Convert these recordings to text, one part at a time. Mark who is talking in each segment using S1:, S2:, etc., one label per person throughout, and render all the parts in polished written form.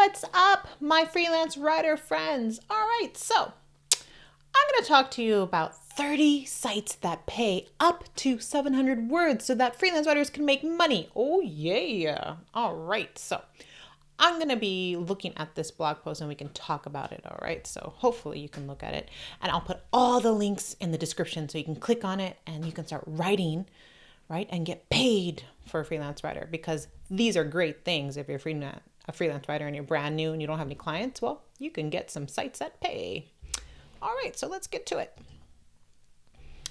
S1: What's up, my freelance writer friends? All right, so I'm going to talk to you about 30 sites that pay up to 700 words so that freelance writers can make money. Oh, yeah. All right, so I'm going to be looking at this blog post and we can talk about it. All right, so hopefully you can look at it, and I'll put all the links in the description so you can click on it and you can start writing, right, and get paid for a freelance writer, because these are great things. If you're a freelance writer and you're brand new and you don't have any clients, well, you can get some sites that pay. All right, so let's get to it.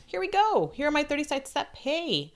S1: Here we go. Here are my 30 sites that pay.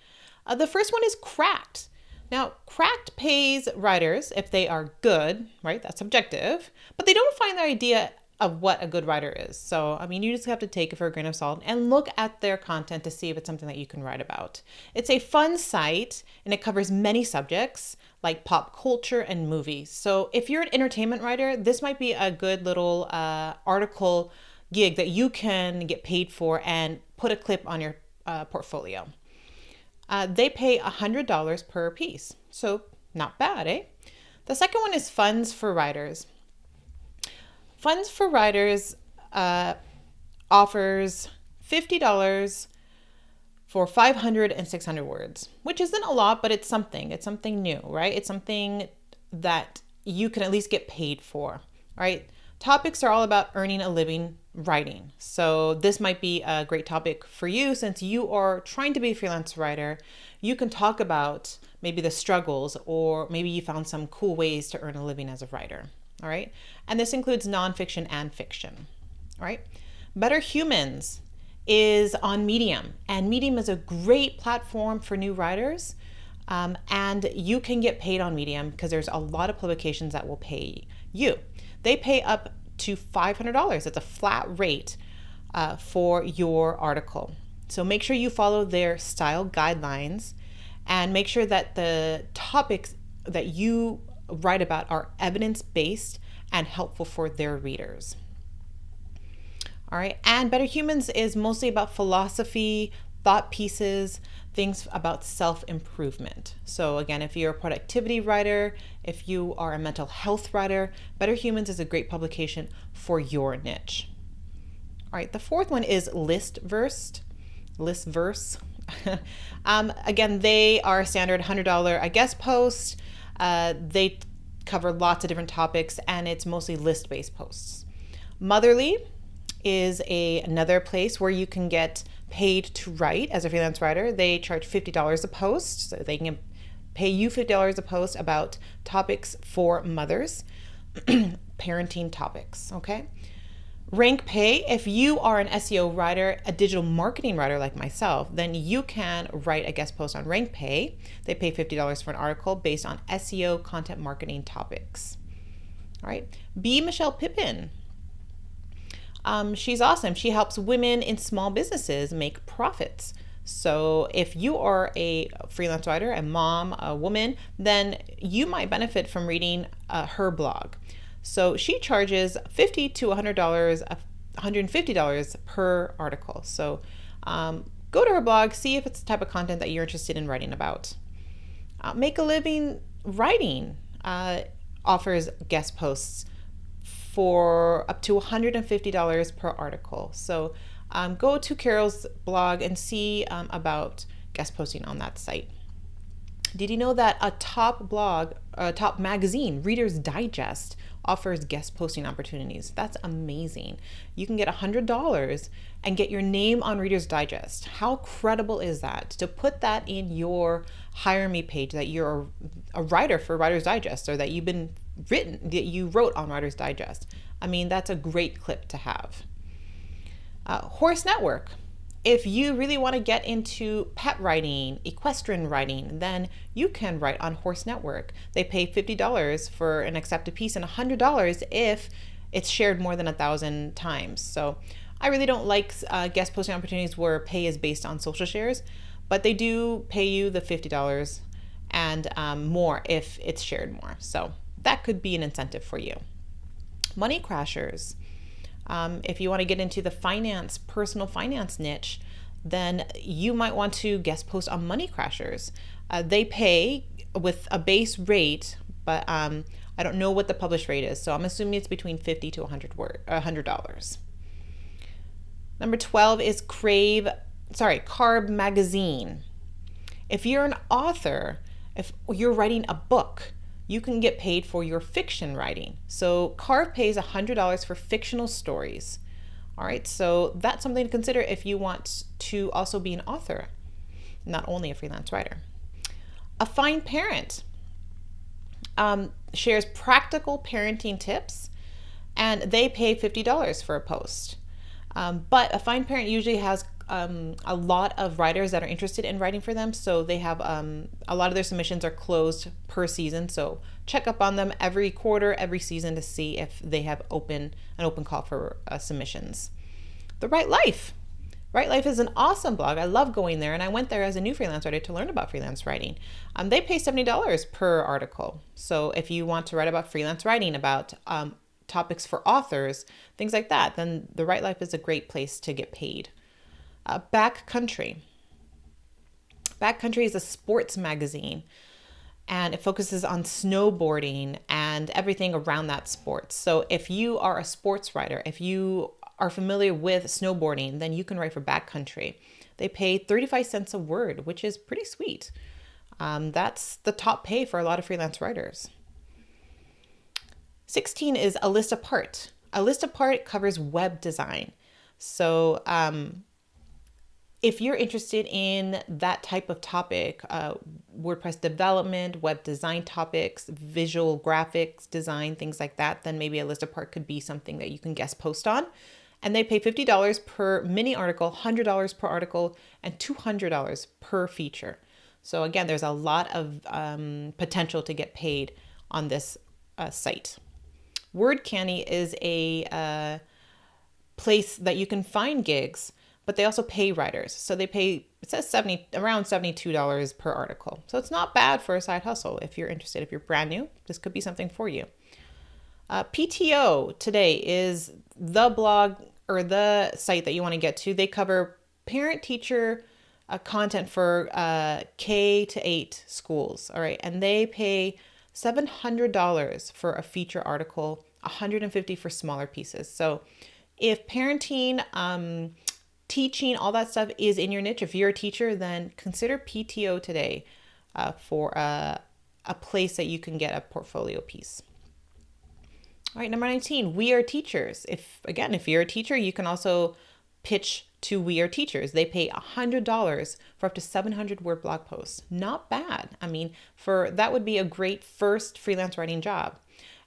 S1: The first one is Cracked. Now, Cracked pays writers if they are good, right? That's subjective, but they don't find their idea of what a good writer is. So, I mean, you just have to take it for a grain of salt and look at their content to see if it's something that you can write about. It's a fun site and it covers many subjects like pop culture and movies. So if you're an entertainment writer, this might be a good little article gig that you can get paid for and put a clip on your portfolio. They pay $100 per piece, so not bad, eh? The second one is Funds for Writers. Funds for Writers offers $50 for 500 and 600 words, which isn't a lot, but it's something. It's something new, right? It's something that you can at least get paid for, right? Topics are all about earning a living writing. So this might be a great topic for you since you are trying to be a freelance writer. You can talk about maybe the struggles, or maybe you found some cool ways to earn a living as a writer. All right. And this includes nonfiction and fiction. All right. Better Humans is on Medium, and Medium is a great platform for new writers. And you can get paid on Medium because there's a lot of publications that will pay you. They pay up to $500. It's a flat rate for your article. So make sure you follow their style guidelines and make sure that the topics that you write about are evidence-based and helpful for their readers. All right, and Better Humans is mostly about philosophy, thought pieces, things about self-improvement. So again, if you're a productivity writer, if you are a mental health writer, Better Humans is a great publication for your niche. All right, the fourth one is Listverse. Again, they are a standard $100 guest post. They cover lots of different topics, and it's mostly list-based posts. Motherly is another place where you can get paid to write as a freelance writer. They charge $50 a post, so they can pay you $50 a post about topics for mothers, parenting topics, okay? Rank Pay, if you are an SEO writer, a digital marketing writer like myself, then you can write a guest post on Rank Pay. They pay $50 for an article based on SEO content marketing topics. All right, B. Michelle Pippin. She's awesome. She helps women in small businesses make profits. So if you are a freelance writer, a mom, a woman, then you might benefit from reading her blog. So she charges $50 to $100, $150 per article. So go to her blog, see if it's the type of content that you're interested in writing about. Make a Living Writing offers guest posts for up to $150 per article. So go to Carol's blog and see about guest posting on that site. Did you know that a top magazine, Reader's Digest, offers guest posting opportunities? That's amazing. You can get $100 and get your name on Reader's Digest. How credible is that? To put that in your Hire Me page, that you're a writer for Writer's Digest, or that you wrote on Writer's Digest. I mean, that's a great clip to have. Horse Network. If you really want to get into pet writing, equestrian writing, then you can write on Horse Network. They pay $50 for an accepted piece and $100 if it's shared more than 1,000 times. So I really don't like guest posting opportunities where pay is based on social shares, but they do pay you the $50 and more if it's shared more. So that could be an incentive for you. Money Crashers. If you want to get into the personal finance niche, then you might want to guest post on Money Crashers. They pay with a base rate, but I don't know what the published rate is. So I'm assuming it's between 50 to $100. Number 12 is Carb Magazine. If you're an author, if you're writing a book, you can get paid for your fiction writing. So Carb pays $100 for fictional stories. All right, so that's something to consider if you want to also be an author, not only a freelance writer. A Fine Parent shares practical parenting tips, and they pay $50 for a post. But A Fine Parent usually has a lot of writers that are interested in writing for them, so they have a lot of their submissions are closed per season. So check up on them every quarter, every season to see if they have an open call for submissions. The Right Life. Right Life is an awesome blog. I love going there, and I went there as a new freelance writer to learn about freelance writing. They pay $70 per article. So if you want to write about freelance writing, about topics for authors, things like that, then The Right Life is a great place to get paid. Backcountry. Backcountry is a sports magazine, and it focuses on snowboarding and everything around that sport. So if you are a sports writer, if you are familiar with snowboarding, then you can write for Backcountry. They pay 35 cents a word, which is pretty sweet. That's the top pay for a lot of freelance writers. 16 is A List Apart. A List Apart covers web design. So if you're interested in that type of topic, WordPress development, web design topics, visual graphics design, things like that, then maybe A List Apart could be something that you can guest post on. And they pay $50 per mini article, $100 per article, and $200 per feature. So again, there's a lot of potential to get paid on this site. WordCandy is a place that you can find gigs, but they also pay writers. So they pay, it says around $72 per article. So it's not bad for a side hustle. If you're interested, if you're brand new, this could be something for you. PTO today is the blog or the site that you want to get to. They cover parent-teacher content for K-8 schools. All right, and they pay $700 for a feature article, $150 for smaller pieces. So if parenting, teaching, all that stuff is in your niche, if you're a teacher, then consider PTO today for a place that you can get a portfolio piece. All right, number 19, We Are Teachers. If you're a teacher, you can also pitch to We Are Teachers. They pay $100 for up to 700 word blog posts. Not bad. I mean, that would be a great first freelance writing job.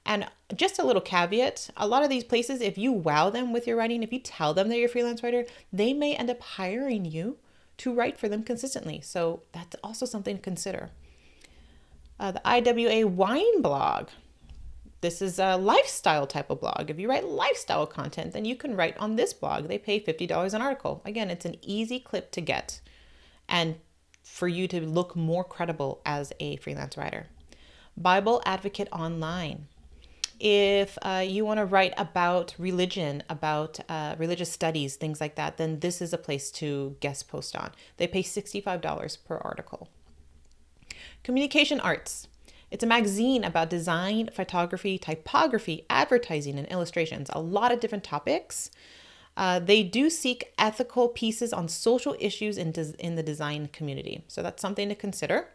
S1: And just a little caveat, a lot of these places, if you wow them with your writing, if you tell them that you're a freelance writer, they may end up hiring you to write for them consistently. So that's also something to consider. The IWA Wine blog. This is a lifestyle type of blog. If you write lifestyle content, then you can write on this blog. They pay $50 an article. Again, it's an easy clip to get and for you to look more credible as a freelance writer. Bible Advocate Online. If you want to write about religion, about religious studies, things like that, then this is a place to guest post on. They pay $65 per article. Communication Arts. It's a magazine about design, photography, typography, advertising, and illustrations. A lot of different topics. They do seek ethical pieces on social issues in the design community. So that's something to consider.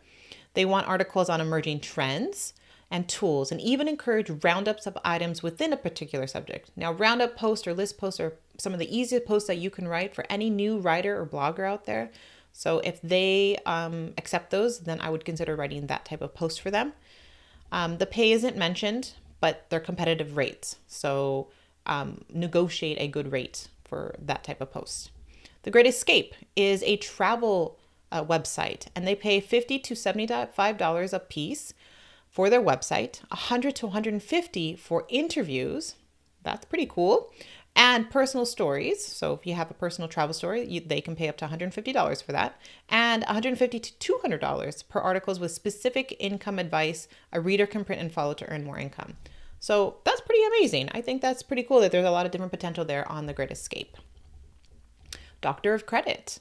S1: They want articles on emerging trends and tools, and even encourage roundups of items within a particular subject. Now, roundup posts or list posts are some of the easiest posts that you can write for any new writer or blogger out there. So if they accept those, then I would consider writing that type of post for them. The pay isn't mentioned, but they're competitive rates. So negotiate a good rate for that type of post. The Great Escape is a travel website, and they pay $50 to $75 a piece for their website, $100 to $150 for interviews. That's pretty cool. And personal stories. So if you have a personal travel story, they can pay up to $150 for that. And $150 to $200 per articles with specific income advice a reader can print and follow to earn more income. So that's pretty amazing. I think that's pretty cool that there's a lot of different potential there on The Great Escape. Doctor of Credit.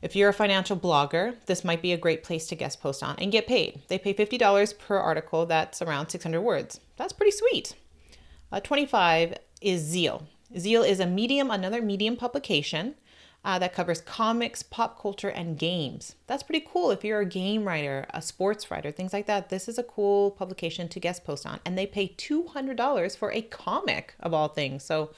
S1: If you're a financial blogger, this might be a great place to guest post on and get paid. They pay $50 per article. That's around 600 words. That's pretty sweet. 25 is Zeal. Zeal is another medium publication that covers comics, pop culture, and games. That's pretty cool. If you're a game writer, a sports writer, things like that, this is a cool publication to guest post on. And they pay $200 for a comic of all things. So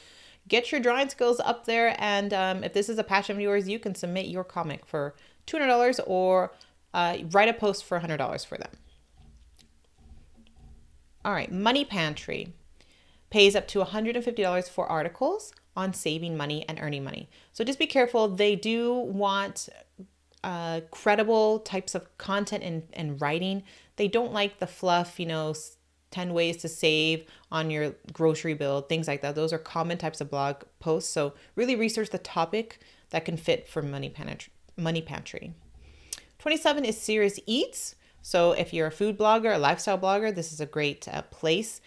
S1: get your drawing skills up there. And if this is a passion of yours, you can submit your comic for $200 or write a post for $100 for them. All right, Money Pantry pays up to $150 for articles on saving money and earning money. So just be careful. They do want credible types of content and writing. They don't like the fluff, 10 ways to save on your grocery bill, things like that. Those are common types of blog posts. So really research the topic that can fit for Money Pantry. 27 is Serious Eats. So if you're a food blogger, a lifestyle blogger, this is a great place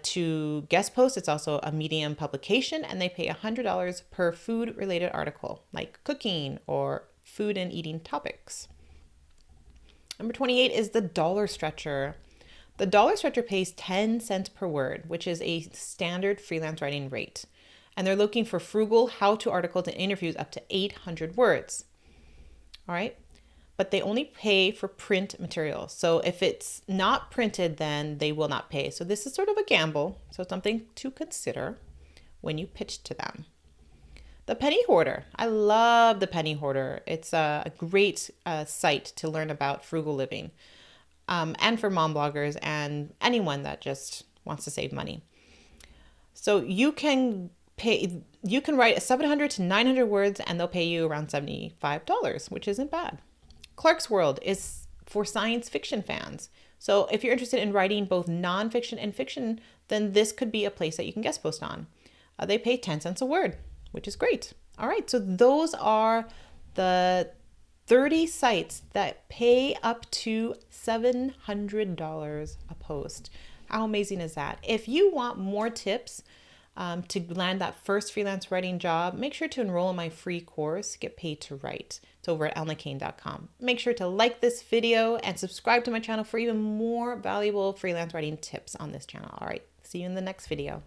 S1: to guest post. It's also a medium publication, and they pay $100 per food related article, like cooking or food and eating topics. Number 28 is the Dollar Stretcher. The Dollar Stretcher pays 10 cents per word, which is a standard freelance writing rate. And they're looking for frugal how-to articles and interviews up to 800 words. All right. But they only pay for print material. So if it's not printed, then they will not pay. So this is sort of a gamble. So something to consider when you pitch to them. The Penny Hoarder. I love the Penny Hoarder. It's a great site to learn about frugal living. And for mom bloggers and anyone that just wants to save money. So you can write 700 to 900 words and they'll pay you around $75, which isn't bad. Clark's World is for science fiction fans. So if you're interested in writing both nonfiction and fiction, then this could be a place that you can guest post on. They pay 10 cents a word, which is great. All right, so those are the 30 sites that pay up to $700 a post. How amazing is that? If you want more tips to land that first freelance writing job, make sure to enroll in my free course, Get Paid to Write. It's over at elnakane.com. Make sure to like this video and subscribe to my channel for even more valuable freelance writing tips on this channel. All right, see you in the next video.